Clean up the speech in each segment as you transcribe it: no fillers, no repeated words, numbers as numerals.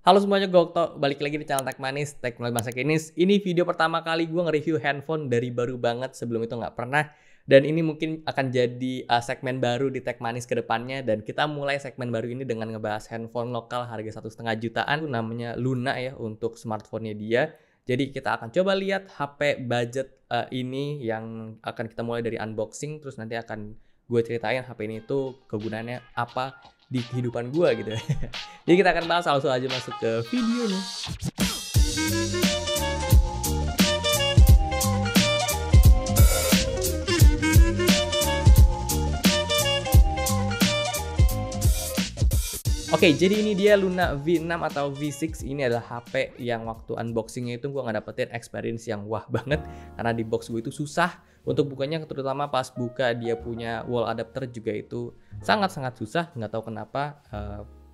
Halo semuanya, gue Okto, balik lagi di channel Tech Manis, Teknologi Masa Kini. Ini video pertama kali gue nge-review handphone dari baru banget, sebelum itu nggak pernah. Dan ini mungkin akan jadi segmen baru di Tech Manis ke depannya. Dan kita mulai segmen baru ini dengan ngebahas handphone lokal harga 1,5 jutaan. Namanya Luna ya untuk smartphone-nya dia. Jadi kita akan coba lihat HP budget ini yang akan kita mulai dari unboxing. Terus nanti akan gue ceritain HP ini tuh kegunaannya apa di kehidupan gue gitu. Jadi kita akan bahas, langsung aja masuk ke videonya. Oke, jadi ini dia Luna V6 atau V6. Ini adalah HP yang waktu unboxingnya itu gue nggak dapetin experience yang wah banget. Karena di box gue itu susah untuk bukanya, terutama pas buka dia punya wall adapter juga itu sangat-sangat susah. Nggak tahu kenapa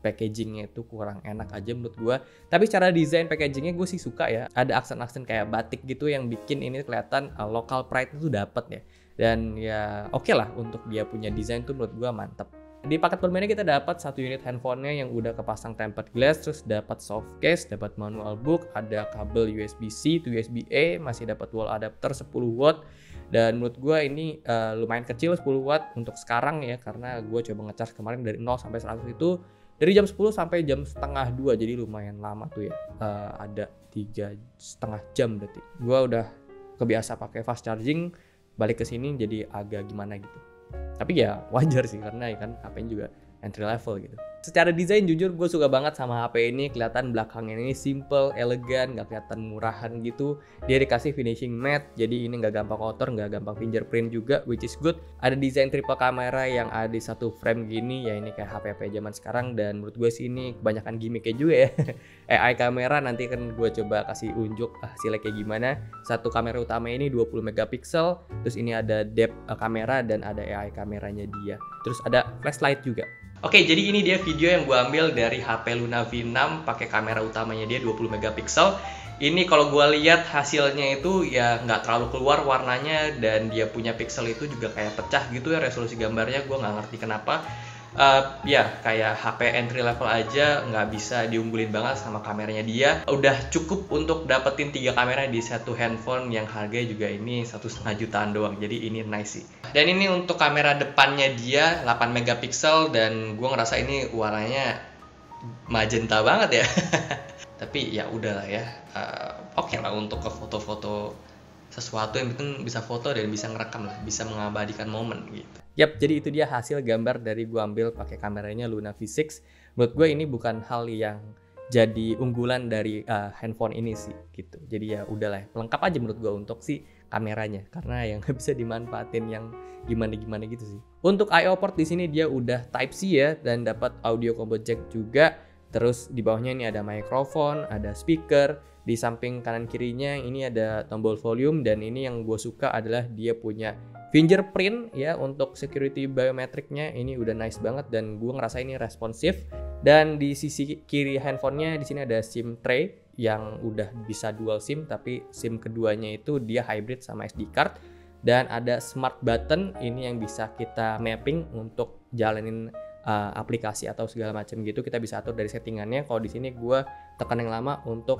packagingnya itu kurang enak aja menurut gue. Tapi secara desain packagingnya gue sih suka ya. Ada aksen-aksen kayak batik gitu yang bikin ini kelihatan local pride itu dapet ya. Dan ya oke lah untuk dia punya desain tuh menurut gue mantep. Di paket permainnya kita dapat satu unit handphonenya yang udah kepasang tempered glass, terus dapat soft case, dapat manual book, ada kabel USB-C to USB-A, masih dapat wall adapter 10 watt. Dan menurut gue ini lumayan kecil 10 watt untuk sekarang ya, karena gue coba ngecas kemarin dari 0 sampai 100 itu dari jam 10 sampai jam setengah 2, jadi lumayan lama tuh ya. Ada 3,5 jam berarti. Gue udah kebiasa pakai fast charging, balik ke sini jadi agak gimana gitu. Tapi ya wajar sih karena ya kan HP-nya juga entry level gitu. Secara desain jujur gue suka banget sama HP ini. Kelihatan belakangnya ini simple, elegan, gak kelihatan murahan gitu. Dia dikasih finishing matte, jadi ini gak gampang kotor, gak gampang fingerprint juga, which is good. Ada desain triple kamera yang ada di satu frame gini, ya ini kayak HP-HP zaman sekarang. Dan menurut gue sih ini kebanyakan gimmicknya juga ya. AI kamera nanti kan gue coba kasih unjuk hasilnya kayak gimana. Satu kamera utama ini 20 megapiksel, terus ini ada depth kamera dan ada AI kameranya dia. Terus ada flashlight juga. Oke, jadi ini dia video yang gue ambil dari HP Luna V6 pakai kamera utamanya dia 20 megapiksel. Ini kalau gue lihat hasilnya itu ya nggak terlalu keluar warnanya, dan dia punya pixel itu juga kayak pecah gitu ya resolusi gambarnya. Gue nggak ngerti kenapa. Ya kayak HP entry level aja nggak bisa diunggulin banget sama kameranya dia. Udah cukup untuk dapetin 3 kamera di satu handphone yang harganya juga ini 1,5 jutaan doang. Jadi ini nice sih. Dan ini untuk kamera depannya dia 8 megapiksel, dan gue ngerasa ini warnanya magenta banget ya. Tapi ya udahlah ya. Oke lah untuk ke foto-foto sesuatu, yang penting bisa foto dan bisa ngerekam lah, bisa mengabadikan momen gitu. Yap, jadi itu dia hasil gambar dari gue ambil pakai kameranya Luna V6. Menurut gue ini bukan hal yang jadi unggulan dari handphone ini sih gitu. Jadi ya udahlah, lengkap aja menurut gue untuk si kameranya, karena yang nggak bisa dimanfaatin yang gimana gitu sih. Untuk I/O port di sini dia udah Type C ya, dan dapat audio combo jack juga. Terus di bawahnya ini ada mikrofon, ada speaker. Di samping kanan kirinya ini ada tombol volume, dan ini yang gue suka adalah dia punya fingerprint ya untuk security biometricnya. Ini udah nice banget dan gue ngerasa ini responsif. Dan di sisi kiri handphonenya di sini ada SIM tray yang udah bisa dual SIM, tapi SIM keduanya itu dia hybrid sama SD card. Dan ada smart button ini yang bisa kita mapping untuk jalanin aplikasi atau segala macam gitu. Kita bisa atur dari settingannya. Kalau di sini gue tekan yang lama untuk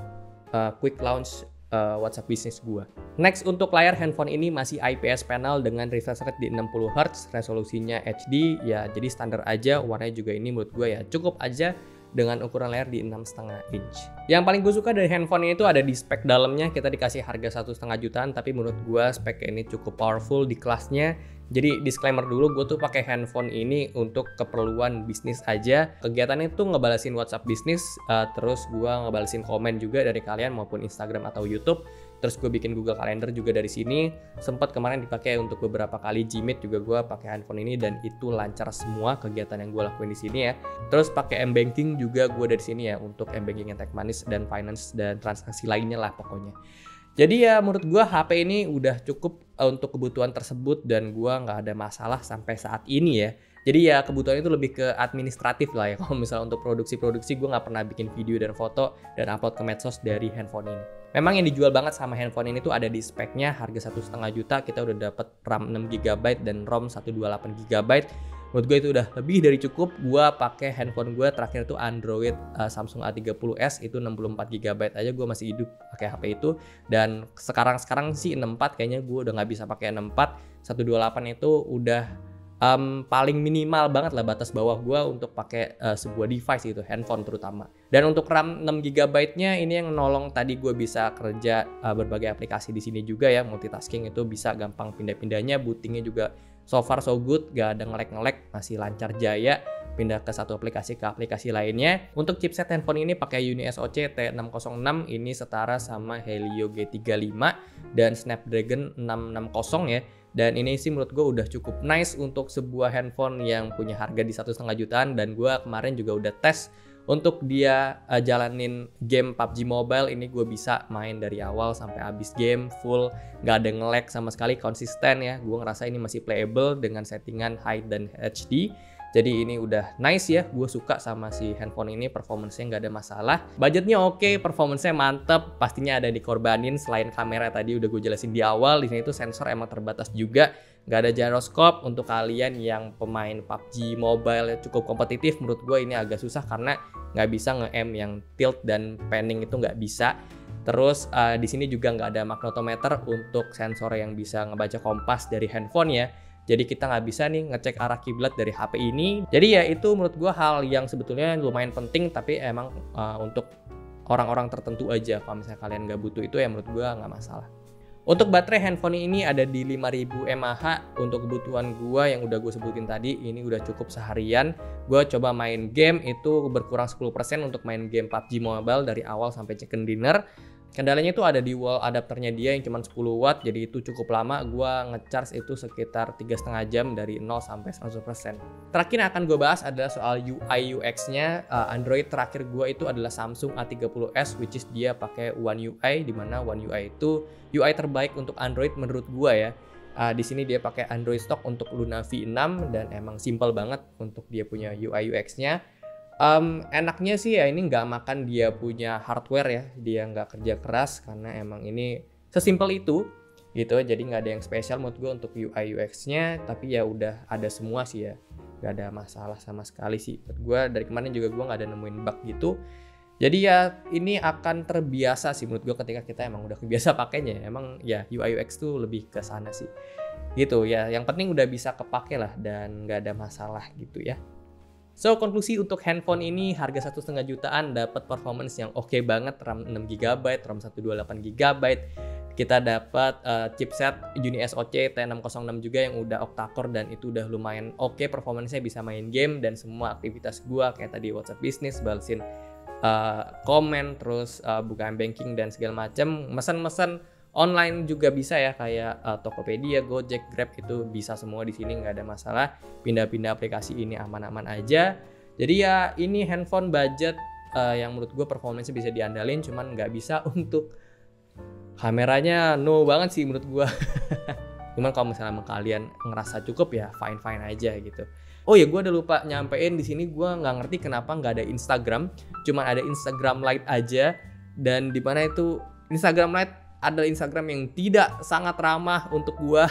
quick launch WhatsApp Business gua. Next, untuk layar handphone ini masih IPS panel dengan refresh rate di 60 Hz, resolusinya HD ya, jadi standar aja. Warnanya juga ini menurut gue ya cukup aja dengan ukuran layar di 6,5 inch. Yang paling gue suka dari handphone ini itu ada di spek dalamnya. Kita dikasih harga 1,5 jutaan, tapi menurut gue speknya ini cukup powerful di kelasnya. Jadi disclaimer dulu, gue tuh pakai handphone ini untuk keperluan bisnis aja. Kegiatannya tuh ngebalesin WhatsApp bisnis, terus gue ngebalesin komen juga dari kalian maupun Instagram atau YouTube. Terus gue bikin Google Calendar juga dari sini. Sempat kemarin dipakai untuk beberapa kali Gmeet juga gue pakai handphone ini, dan itu lancar semua kegiatan yang gue lakuin di sini ya. Terus pakai M-Banking juga gue dari sini ya, untuk M-Banking yang Tech Manis dan finance dan transaksi lainnya lah pokoknya. Jadi ya menurut gue HP ini udah cukup untuk kebutuhan tersebut, dan gue nggak ada masalah sampai saat ini ya. Jadi ya kebutuhan itu lebih ke administratif lah ya. Kalau misalnya untuk produksi gue nggak pernah bikin video dan foto dan upload ke medsos dari handphone ini. Memang yang dijual banget sama handphone ini tuh ada di speknya, harga 1,5 juta kita udah dapat RAM 6 GB dan ROM 128 GB. Menurut gue itu udah lebih dari cukup. Gue pakai handphone gue terakhir itu Android Samsung A30s itu 64 GB aja gue masih hidup pakai HP itu. Dan sekarang sih 64 kayaknya gue udah nggak bisa pakai 64. 128 itu udah paling minimal banget lah batas bawah gue untuk pakai sebuah device gitu, handphone terutama. Dan untuk RAM 6 GB-nya ini yang nolong tadi gue bisa kerja berbagai aplikasi di sini juga ya, multitasking itu bisa gampang pindah-pindahnya, bootingnya juga so far so good, gak ada nge-lag, masih lancar jaya pindah ke satu aplikasi ke aplikasi lainnya. Untuk chipset handphone ini pakai UniSoC T606, ini setara sama Helio G35 dan Snapdragon 660 ya. Dan ini sih menurut gue udah cukup nice untuk sebuah handphone yang punya harga di 1,5 jutaan. Dan gue kemarin juga udah tes untuk dia jalanin game PUBG Mobile. Ini gue bisa main dari awal sampai habis game full, gak ada nge-lag sama sekali, konsisten ya. Gue ngerasa ini masih playable dengan settingan high dan HD. Jadi ini udah nice ya, gue suka sama si handphone ini, performance-nya nggak ada masalah. Budgetnya oke, performance-nya mantep, pastinya ada dikorbanin selain kamera tadi udah gue jelasin di awal. Di sini tuh sensor emang terbatas juga, nggak ada gyroscope. Untuk kalian yang pemain PUBG Mobile cukup kompetitif, menurut gue ini agak susah karena nggak bisa nge-aim yang tilt dan panning itu nggak bisa. Terus di sini juga nggak ada magnetometer untuk sensor yang bisa ngebaca kompas dari handphone ya. Jadi kita nggak bisa nih ngecek arah kiblat dari HP ini. Jadi ya itu menurut gue hal yang sebetulnya lumayan penting, tapi emang untuk orang-orang tertentu aja. Kalau misalnya kalian nggak butuh itu ya menurut gue nggak masalah. Untuk baterai handphone ini ada di 5000 mAh. Untuk kebutuhan gue yang udah gue sebutin tadi, ini udah cukup seharian. Gue coba main game itu berkurang 10% untuk main game PUBG Mobile dari awal sampai chicken dinner. Kendalanya itu ada di wall adapternya dia yang cuma 10 watt, jadi itu cukup lama. Gua ngecharge itu sekitar 3,5 jam dari 0 sampai 100%. Terakhir yang akan gue bahas adalah soal UI UX-nya. Android terakhir gue itu adalah Samsung A30s, which is dia pakai One UI, di mana One UI itu UI terbaik untuk Android menurut gue ya. Di sini dia pakai Android stock untuk Luna V6 dan emang simple banget untuk dia punya UI UX-nya. Enaknya sih ya ini nggak makan dia punya hardware ya, dia nggak kerja keras karena emang ini sesimpel itu gitu, jadi nggak ada yang spesial menurut gue untuk UI UX-nya, tapi ya udah ada semua sih ya, nggak ada masalah sama sekali sih menurut gue. Dari kemarin juga gue nggak ada nemuin bug gitu, jadi ya ini akan terbiasa sih menurut gue ketika kita emang udah kebiasa pakainya. Emang ya UI UX tuh lebih ke sana sih gitu ya, yang penting udah bisa kepake lah dan nggak ada masalah gitu ya. So, konklusi untuk handphone ini harga 1,5 jutaan, dapat performance yang oke banget, RAM 6 GB, RAM 128 GB. Kita dapat chipset UniSoC T606 juga yang udah octa-core dan itu udah lumayan oke, performance-nya bisa main game dan semua aktivitas gua kayak tadi WhatsApp bisnis, balesin komen, terus buka banking dan segala macam. Mesen-mesen online juga bisa ya, kayak Tokopedia, Gojek, Grab itu bisa semua di sini, nggak ada masalah. Pindah-pindah aplikasi ini aman-aman aja. Jadi ya ini handphone budget yang menurut gue performance bisa diandalin, cuman nggak bisa untuk kameranya, no banget sih menurut gue. Cuman kalau misalnya kalian ngerasa cukup ya fine-fine aja gitu. Oh ya, gue udah lupa nyampein di sini, gue nggak ngerti kenapa nggak ada Instagram, cuman ada Instagram Lite aja. Dan di mana itu Instagram Lite adalah Instagram yang tidak sangat ramah untuk gua.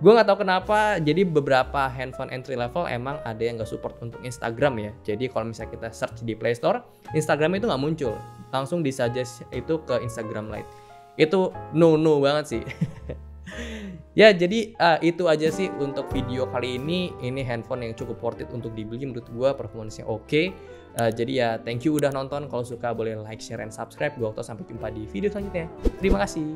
Gua nggak tahu kenapa. Jadi beberapa handphone entry level emang ada yang nggak support untuk Instagram ya. Jadi kalau misalnya kita search di Play Store, Instagram itu nggak muncul. Langsung disuggest itu ke Instagram Lite. Itu no banget sih. Ya jadi itu aja sih untuk video kali ini. Ini handphone yang cukup worth it untuk dibeli menurut gua, performance-nya oke. Jadi ya thank you udah nonton. Kalau suka boleh like, share, and subscribe. Gua Okto, sampai jumpa di video selanjutnya. Terima kasih.